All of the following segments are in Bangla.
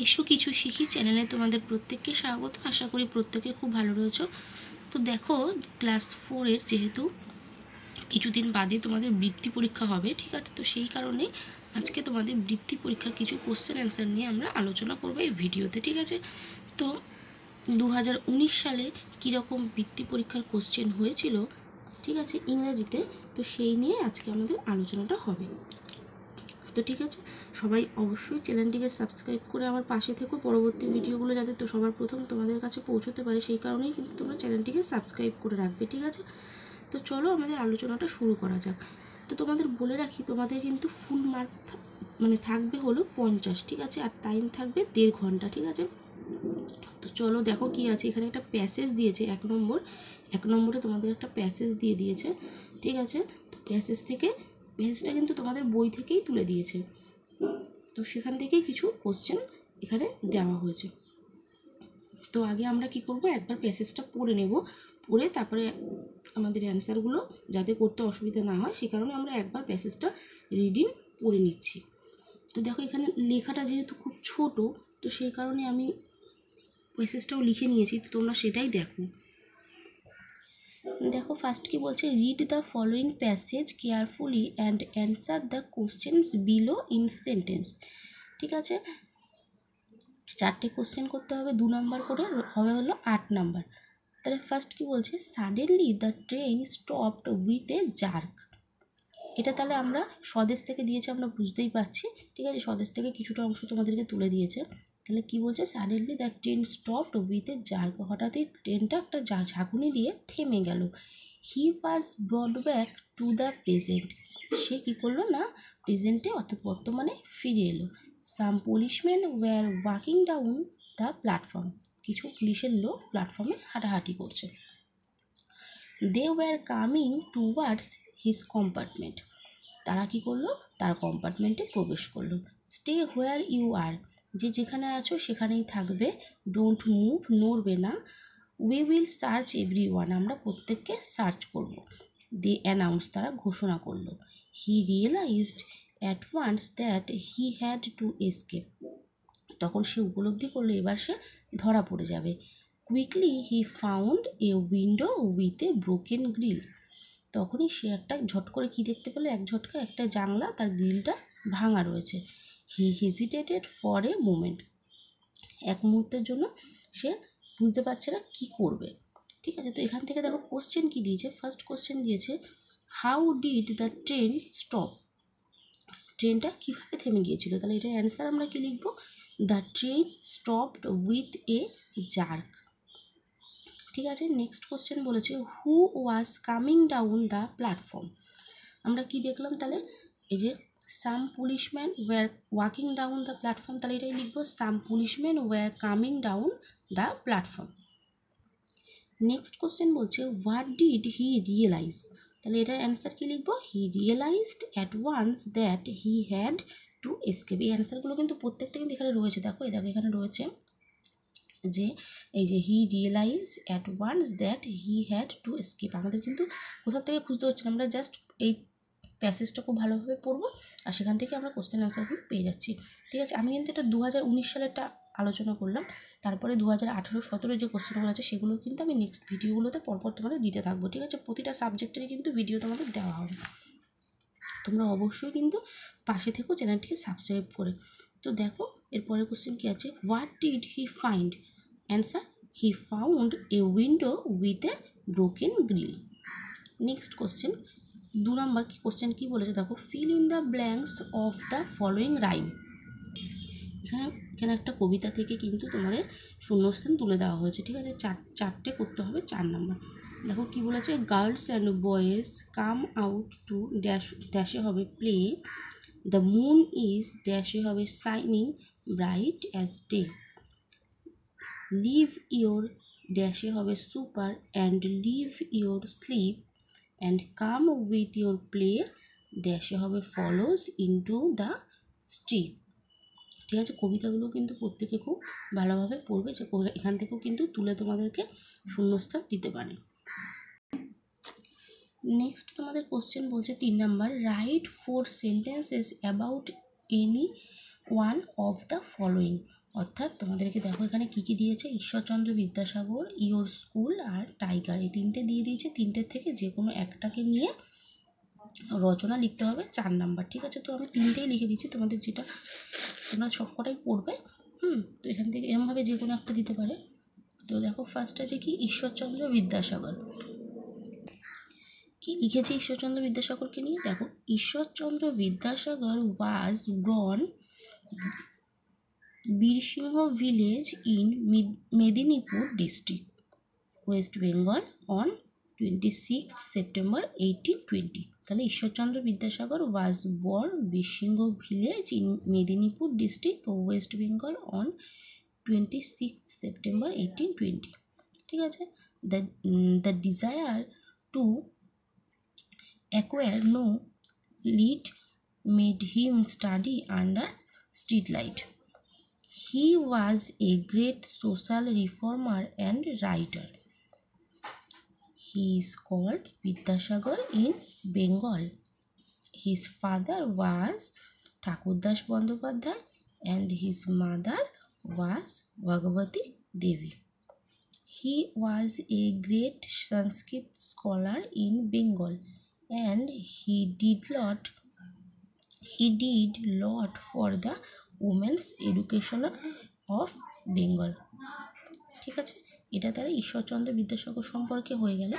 এসো কিছু শিখি চ্যানেলে তোমাদের প্রত্যেককে স্বাগত। আশা করি প্রত্যেকে খুব ভালো রয়েছো। তো দেখো, ক্লাস 4-এর যেহেতু কিছুদিন বাদে তোমাদের বৃত্তি পরীক্ষা হবে, ঠিক আছে, তো সেই কারণে আজকে তোমাদের বৃত্তি পরীক্ষার কিছু কোশ্চেন অ্যান্সার নিয়ে আমরা আলোচনা করবো এই ভিডিওতে, ঠিক আছে। তো 2019 সালে কীরকম বৃত্তি পরীক্ষার কোশ্চেন হয়েছিল, ঠিক আছে, ইংরেজিতে, তো সেই নিয়ে আজকে আমাদের আলোচনাটা হবে। তো ঠিক আছে, সবাই অবশ্যই চ্যানেলটিকে সাবস্ক্রাইব করে আমার পাশে থেকো, পরবর্তী ভিডিওগুলো যাতে তো সবার প্রথম তোমাদের কাছে পৌঁছতে পারে সেই কারণেই কিন্তু তোমরা চ্যানেলটিকে সাবস্ক্রাইব করে রাখবে, ঠিক আছে। তো চলো আমাদের আলোচনাটা শুরু করা যাক। তো তোমাদের বলে রাখি, তোমাদের কিন্তু ফুল মার্ক থাকবে হলো 50, ঠিক আছে, আর টাইম থাকবে 1.5 ঘন্টা, ঠিক আছে। তো চলো দেখো কি আছে, এখানে একটা প্যাসেজ দিয়েছে, এক নম্বরে তোমাদের একটা প্যাসেজ দিয়ে দিয়েছে, ঠিক আছে। তো প্যাসেজটা কিন্তু তোমাদের বই থেকেই তুলে দিয়েছে, তো সেখান থেকেই কিছু কোশ্চেন এখানে দেওয়া হয়েছে। তো আগে আমরা কি করব, একবার প্যাসেজটা পড়ে নেব, পড়ে তারপরে আমাদের অ্যান্সারগুলো যাতে করতে অসুবিধা না হয় সেই কারণে আমরা একবার প্যাসেজটা রিডিং পড়ে নিচ্ছি। তো দেখো, এখানে লেখাটা যেহেতু খুব ছোট, তো সেই কারণে আমি প্যাসেজটাও লিখে নিয়েছি, তো তোমরা সেটাই দেখো। দেখো ফার্স্ট কি বলছে, read the following passage carefully and answer the questions below in sentence, ঠিক আছে। 4টে কোশ্চেন করতে হবে, 2 নম্বর করে হবে হলো 8 নাম্বার। তাহলে ফার্স্ট কি বলছে, suddenly the train stopped with a jerk. এটা তাহলে আমরা স্বদেশ থেকে দিয়েছে, আমরা বুঝতেই পারছি, ঠিক আছে, স্বদেশ থেকে কিছুটা অংশ তোমাদেরকে তুলে দিয়েছে। তাহলে কি বলছে, suddenly the train stopped with a jerk, হঠাৎই ট্রেনটা একটা ঝাঁকুনি দিয়ে থেমে গেল। He was brought back to the present, সে কী করলো না, প্রেজেন্টে অর্থাৎ বর্তমানে ফিরে এলো। Some policeman were walking down the platform, কিছু পুলিশের লোক প্ল্যাটফর্মে হাঁটাহাঁটি করছে। They were coming towards his compartment, তারা কী করলো, তার কম্পার্টমেন্টে প্রবেশ করলো। স্টে হোয়ার ইউ আর, যে যেখানে আছো সেখানেই থাকবে। ডোন্ট মুভ, নড়বে না। We will search every one, আমরা প্রত্যেককে সার্চ করব। দে অ্যানাউন্স, তারা ঘোষণা করলো। He realised at once that he had to escape, তখন সে উপলব্ধি করলো এবার সে ধরা পড়ে যাবে। Quickly he found a window with a broken grill, তখনই সে একটা ঝট করে কী দেখতে পেলো, এক ঝটকা একটা জানলা, তার গ্রিলটা ভাঙা রয়েছে। হি হেজিটেটেড ফর এ মোমেন্ট, এক মুহূর্তের জন্য সে বুঝতে পারছে না কী করবে, ঠিক আছে। তো এখান থেকে দেখো কোশ্চেন কী দিয়েছে, ফার্স্ট কোশ্চেন দিয়েছে, how did the train stop, ট্রেনটা কীভাবে থেমে গিয়েছিল। তাহলে এটার অ্যান্সার আমরা কী লিখবো, the train stopped with a jerk, ঠিক আছে। নেক্সট কোশ্চেন বলেছে, who was coming down the platform, আমরা কি দেখলাম তাহলে, এই যে some policeman were walking down the platform, তাহলে এটাই লিখবো, some policeman were coming down the platform. Next question বলছে, হোয়াট ডিড হি রিয়েলাইজ, তাহলে এটার অ্যান্সার কী লিখবো, he realised at once that he had to escape. এই অ্যান্সারগুলো কিন্তু প্রত্যেকটা কিন্তু এখানে রয়েছে, দেখো এখানে রয়েছে যে এই যে he realise at once that he had to escape, আমাদের কিন্তু কোথা থেকে খুঁজতে হচ্ছে না, আমরা জাস্ট এই প্যাসেজটা খুব ভালোভাবে পড়বো আর সেখান থেকে আমরা কোশ্চেন আনসারগুলো পেয়ে যাচ্ছি, ঠিক আছে। আমি কিন্তু এটা 2019 সালেরটা আলোচনা করলাম, তারপরে 2018-17 যে কোশ্চেনগুলো আছে সেগুলো কিন্তু আমি নেক্সট ভিডিওগুলোতে পরপর তোমাদের দিতে থাকবো, ঠিক আছে। প্রতিটা সাবজেক্টেরই কিন্তু ভিডিও তোমাদের দেওয়া হবে, তোমরা অবশ্যই কিন্তু পাশে থেকো চ্যানেলটিকে সাবস্ক্রাইব করে। তো দেখো এরপরের কোশ্চেন কী আছে, what did he find, answer he found a window with a broken grill. Next question 2 নম্বর কোশ্চেন কী বলেছে দেখো, fill in the blanks of the following rhyme, এখানে একটা কবিতা থেকে কিন্তু তোমাদের শূন্যস্থান তুলে দেওয়া হয়েছে, ঠিক আছে। চারটে করতে হবে, 4 নম্বর। দেখো কি বলেছে, girls and boys come out to ড্যাশে হবে প্লে, দ্য মুন ইজ ড্যাশে হবে shining bright as day, leave your ড্যাশে হবে supper and leave your sleep and come with your play ড্যাশে হবে ফলোজ ইনটু দ্য স্ট্রিট, ঠিক আছে। কবিতাগুলো কিন্তু প্রত্যেকে খুব ভালোভাবে পড়বে, যে এখান থেকেও কিন্তু তুলে তোমাদেরকে শূন্যস্থান দিতে পারে। নেক্সট তোমাদের কোশ্চেন বলছে 3 নম্বর, write 4 sentences about any one of the following, অর্থাৎ তোমাদেরকে দেখো এখানে কী কী দিয়েছে, ঈশ্বরচন্দ্র বিদ্যাসাগর, ইয়োর স্কুল আর টাইগার, এই তিনটে দিয়ে দিয়েছে। তিনটের থেকে যে কোনো একটাকে নিয়ে রচনা লিখতে হবে 4 নাম্বার। ঠিক আছে, তো আমি তিনটেই লিখে দিচ্ছি, তোমাদের যেটা তোমরা সবকটাই পড়বে। তো এখান থেকে এরমভাবে যে কোনো একটা দিতে পারে। তো দেখো ফার্স্ট আছে কি, ঈশ্বরচন্দ্র বিদ্যাসাগর। কি লিখেছি ঈশ্বরচন্দ্র বিদ্যাসাগরকে নিয়ে? দেখো, ঈশ্বরচন্দ্র বিদ্যাসাগর ওয়াজ born Birsingha village in Medinipur district, West Bengal on 26 September 1820। তাহলে ঈশ্বরচন্দ্র বিদ্যাসাগর ওয়াজ born Birsingha village in Medinipur district, West Bengal on 26 September 1820। ঠিক আছে, the desire to acquire no lead made him study under street light. He was a great social reformer and writer. He is called Vidyasagar in Bengal. His father was Thakurdas Bandyopadhyay and his mother was Bhagavati Devi. He was a great Sanskrit scholar in Bengal and he did lot for the women's education of Bengal. ঠিক আছে, এটা তাহলে ঈশ্বরচন্দ্র বিদ্যাসাগর সম্পর্কে হয়ে গেল।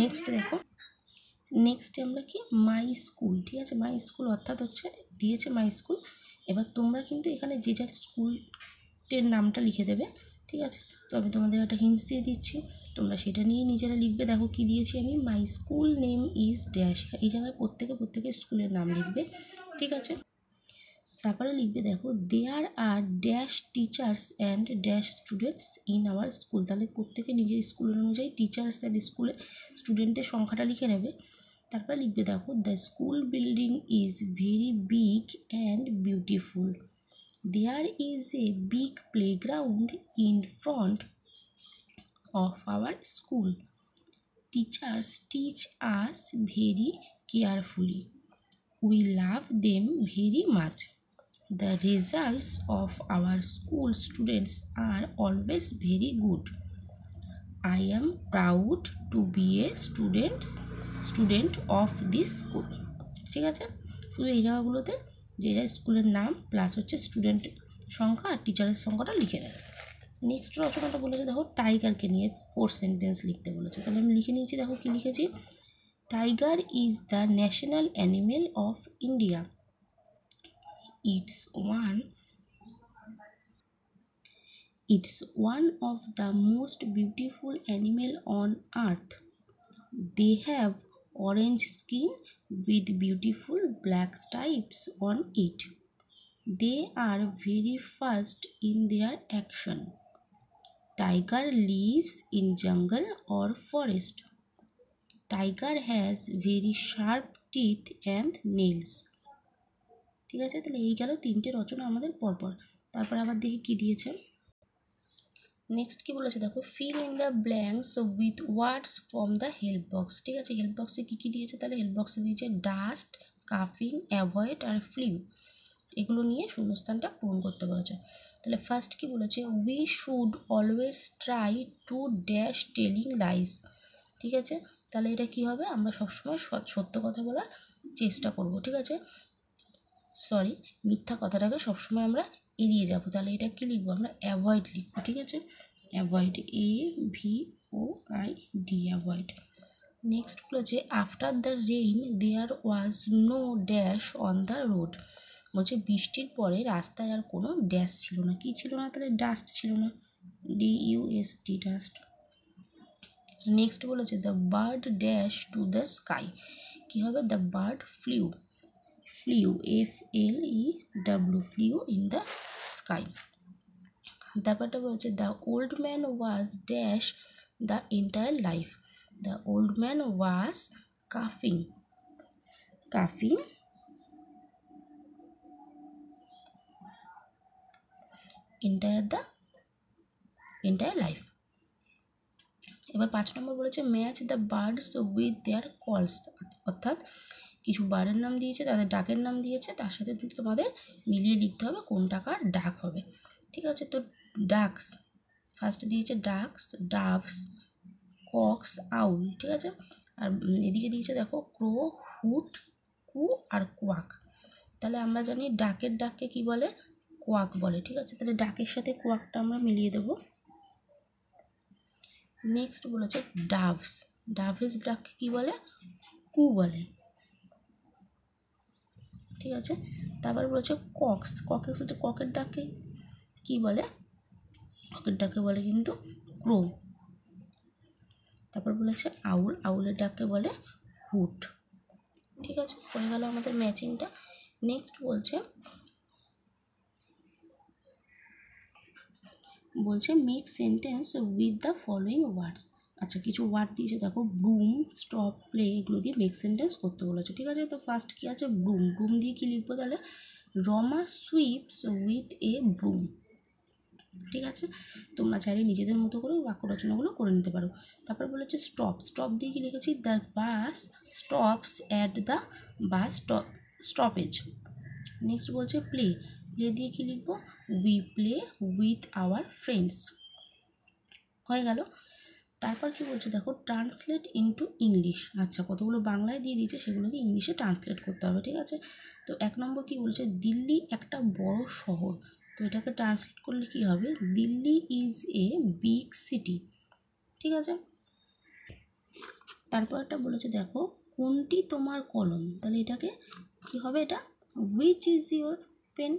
নেক্সট দেখো, নেক্সট আমরা কি, মাই স্কুল। ঠিক আছে, মাই স্কুল অর্থাৎ হচ্ছে দিয়েছে মাই স্কুল। এবার তোমরা কিন্তু এখানে যে যার স্কুলের নামটা লিখে দেবে। ঠিক আছে, তো আমি তোমাদের একটা হিন্টস দিয়ে দিচ্ছি, তোমরা সেটা নিয়ে নিজেরা লিখবে। দেখো কি দিয়েছি আমি, my school name is dash. এই জায়গায় প্রত্যেকে স্কুলের নাম লিখবে। ঠিক আছে, তারপরে লিখবে দেখো, there are dash teachers and dash students in our school. তাহলে প্রত্যেকে নিজের স্কুলের অনুযায়ী টিচার্স অ্যান্ড স্কুলে স্টুডেন্টের সংখ্যাটা লিখে নেবে। তারপরে লিখবে দেখো, the school building is very big and beautiful. There is a big playground in front of our school. Teachers teach us very carefully. We love them very much. The results of our school students are always very good. I am proud to be a student of this school. ঠিক আছে, শুধু এই জায়গাগুলোতে যে যা স্কুলের নাম প্লাস হচ্ছে স্টুডেন্ট সংখ্যা আর টিচারের সংখ্যাটা লিখে নেবে। নেক্সট রচনাটা বলেছে দেখো, টাইগারকে নিয়ে 4 সেন্টেন্স লিখতে বলেছে। তাহলে আমি লিখে নিয়েছি, দেখো কি লিখেছি, tiger is the national animal of India. It's one of the most beautiful animal on earth. They have orange skin with beautiful black stripes on it. They are very fast in their action. Tiger lives in jungle or forest. Tiger has very sharp teeth and nails. ঠিক আছে, তাহলে এই গেল 3টে রচনা আমাদের পরপর। তারপর আবার দেখি কি দিয়েছে। নেক্সট কি বলেছে দেখো, fill in the blanks with words from the help box. ঠিক আছে, হেল্প বক্সে কী কী দিয়েছে? তাহলে হেল্প বক্সে দিয়েছে ডাস্ট, কাফিং, অ্যাভয়েড আর ফ্লিউ। এগুলো নিয়ে শূন্যস্থানটা পূরণ করতে বলেছে। তাহলে ফার্স্ট কি বলেছে, we should always try to dash telling lines. ঠিক আছে, তাহলে এটা কি হবে, আমরা সবসময় সত্য কথা বলার চেষ্টা করব। ঠিক আছে, সরি, মিথ্যা কথাটাকে সবসময় আমরা এড়িয়ে যাব। তাহলে এটা কি লিখবো, আমরা অ্যাভয়েড লিখবো। ঠিক আছে, অ্যাভয়েড, AVOID, অ্যাভয়েড। নেক্সট বলেছে, after the rain there was no dash on the road. বলছে বৃষ্টির পরে রাস্তায় আর কোনো ড্যাশ ছিল না। কি ছিল না? তাহলে ডাস্ট ছিল না, DUST, ডাস্ট। নেক্সট বলেছে, the bird dash to the sky. কী হবে, the bird flew, FLEW, flew in the sky. তারপরটা বলছে, the old man was dash the entire life. The old man was কাফিং এন্টায়ার লাইফ। এবার 5 নম্বর বলেছে, match the birds with their calls. অর্থাৎ কিছু বার্ডের নাম দিয়েছে, তাদের ডাকের নাম দিয়েছে, তার সাথে তোমাদের মিলিয়ে লিখতে হবে কোনটা কার ডাক হবে। ঠিক আছে। তো ডাকস ফার্স্ট দিয়েছে, ডাকস, ডাভস, কক্স, আউল, ঠিক আছে। আর এদিকে দিয়েছে দেখো ক্রো, হুট, কু আর কোয়াক। তাহলে আমরা জানি ডাকের ডাককে কি বলে, কোয়াক বলে, ঠিক আছে। তাহলে ডাকের সাথে কোয়াকটা আমরা মিলিয়ে দেবো। নেক্সট বলেছে ডাভস, ডাভেস ডাককে কি বলে, কু বলে, ঠিক আছে। তারপর বলেছে কক্স, ককের সাথে ককের ডাককে কি বলে, ককের ডাককে বলে কিন্তু ক্রো। তারপর বলেছে আউল, আউলের ডাককে বলে হুট, ঠিক আছে। হয়ে গেল আমাদের ম্যাচিংটা। নেক্সট বলছে make sentence with the following words. আচ্ছা, কিছু ওয়ার্ড দিয়েছে দেখো, ব্রুম, স্টপ, প্লে, এগুলো দিয়ে মেক সেন্টেন্স করতে বলেছে, ঠিক আছে। তো ফার্স্ট কী আছে, ব্রুম, ব্রুম দিয়ে কী লিখবো তাহলে, রমা সুইপস উইথ এ ব্রুম, ঠিক আছে। তোমরা চাইলে নিজেদের মতো করে বাক্য রচনাগুলো করে নিতে পারো। তারপর বলেছে স্টপ, স্টপ দিয়ে কি লিখেছি, the bus stops at the bus stoppage. Next বলছে প্লে, প্লে দিয়ে কি লিখবো, we play with our friends, হয়ে গেল। তারপর কি বলছে দেখো, ট্রান্সলেট ইনটু ইংলিশ। আচ্ছা, কতগুলো বাংলায় দিয়ে দিয়েছে, সেগুলোকে ইংলিশে ট্রান্সলেট করতে হবে, ঠিক আছে। তো 1 নম্বর কি বলছে, দিল্লি একটা বড় শহর। তো এটাকে ট্রান্সলেট করলে কি হবে, Delhi is a big city, ঠিক আছে। তারপর একটা বলেছে দেখো, কোনটি তোমার কলম, তাহলে এটাকে কি হবে, এটা which is your pen.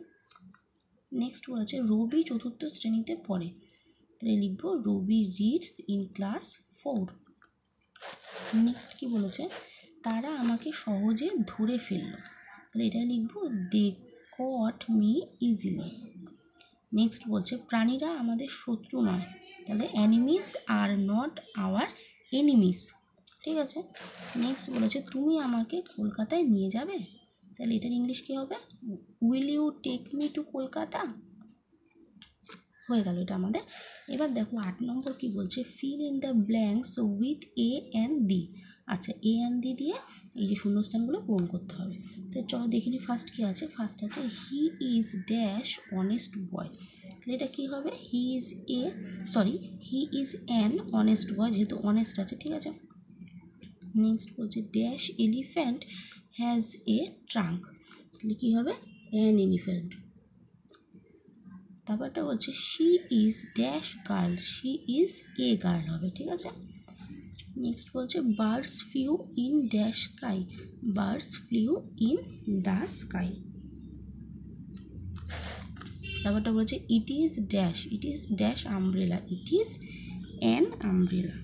Next বলেছে রবি 4th শ্রেণীতে পড়ে, তাহলে লিখবো Rabi reads in class 4। Next কি বলেছে, তারা আমাকে সহজে ধরে ফেললো, তাহলে এটা লিখবো দে কট মি ইজিলি। নেক্সট বলছে প্রাণীরা আমাদের শত্রু নয়, তাহলে অ্যানিমিস আর নট আওয়ার এনিমিস, ঠিক আছে। নেক্সট বলেছে তুমি আমাকে কলকাতায় নিয়ে যাবে, তাহলে এটার ইংলিশ কী হবে, will you take me to Kolkata, হয়ে গেল এটা আমাদের। এবার দেখো 8 নম্বর কি বলছে, feel in the blanks with a and D. আচ্ছা, এ অ্যান্ড ডি দিয়ে এই যে শূন্যস্থানগুলো পূরণ করতে হবে। তো চলো দেখিনি ফার্স্ট কী আছে, ফার্স্ট আছে he is dash honest boy, তাহলে এটা কী হবে, he is an honest boy, যেহেতু অনেস্ট আছে, ঠিক আছে। নেক্সট বলছে dash elephant has a trunk, তাহলে কী হবে, অ্যান এলিফ্যান্ট। তারপরটা বলছে she is dash girl, she is a girl হবে, ঠিক আছে। নেক্সট বলছে birds flew in dash sky, birds flew in the sky. তারপরটা বলছে it is dash umbrella, it is an umbrella.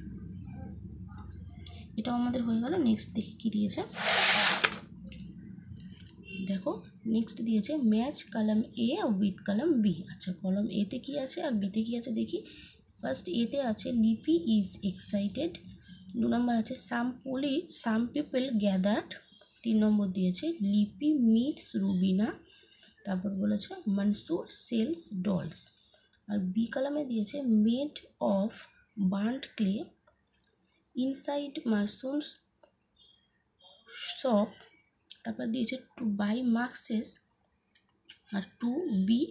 এটাও আমাদের হয়ে গেল। নেক্সট দেখি কী দিয়েছে দেখো, নেক্সট দিয়েছে ম্যাচ কলম এ উইথ কলম বি। আচ্ছা, কলম এতে কী আছে আর বিতে কী আছে দেখি। ফার্স্ট এতে আছে লিপি ইজ এক্সাইটেড, 2 নম্বর আছে সাম পিপল গ্যাদার্ড, 3 নম্বর দিয়েছে লিপি মিটস রুবিনা, তারপর বলেছে মনসুর সেলস ডলস। আর বি কলমে দিয়েছে made of burnt clay inside Mansur's shop, তারপর দিয়েছে টু বাই মার্কসেস আর to be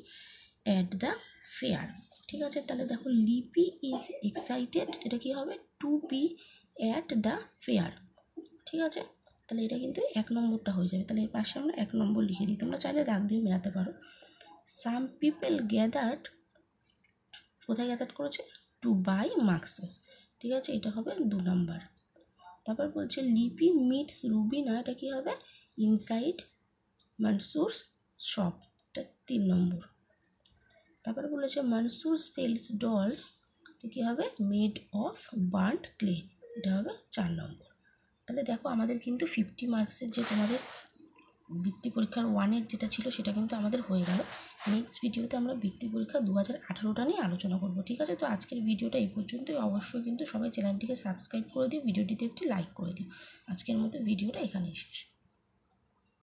at the fair, ঠিক আছে। তাহলে দেখো লিপি ইজ এক্সাইটেড, এটা কি হবে, to be at the fair, ঠিক আছে। তাহলে এটা কিন্তু 1 নম্বরটা হয়ে যাবে, তাহলে এর পাশে আমরা 1 নম্বর লিখে দিই, তোমরা চাইলে দাগ দিয়ে মেলাতে পারো। সাম পিপল গ্যাদার্ড, কোথায় গ্যাদার্ড করেছে, টু বাই মার্কসেস, ঠিক আছে, এটা হবে 2 নম্বর। তারপর বলছে লিপি মিটস রুবিনা, এটা কী হবে, ইনসাইড মনসুরস শপ, এটা 3 নম্বর। তারপর বলেছে মনসুর সেলস ডলস, এটা কী হবে, মেড অফ বার্ন্ট ক্লে, এটা হবে 4 নম্বর। তাহলে দেখো আমাদের কিন্তু 50 মার্কসের যে তোমাদের বৃত্তি পরীক্ষার 1-এর যেটা ছিল সেটা কিন্তু আমাদের হয়ে গেল। নেক্সট ভিডিওতে আমরা বৃত্তি পরীক্ষা 2018টা নিয়ে আলোচনা করব, ঠিক আছে। তো আজকের ভিডিওটা এই পর্যন্তই। অবশ্যই কিন্তু সবাই চ্যানেলটিকে সাবস্ক্রাইব করে দিও, ভিডিওটিতে একটি লাইক করে দিও। আজকের মতো ভিডিওটা এখানেই শেষ।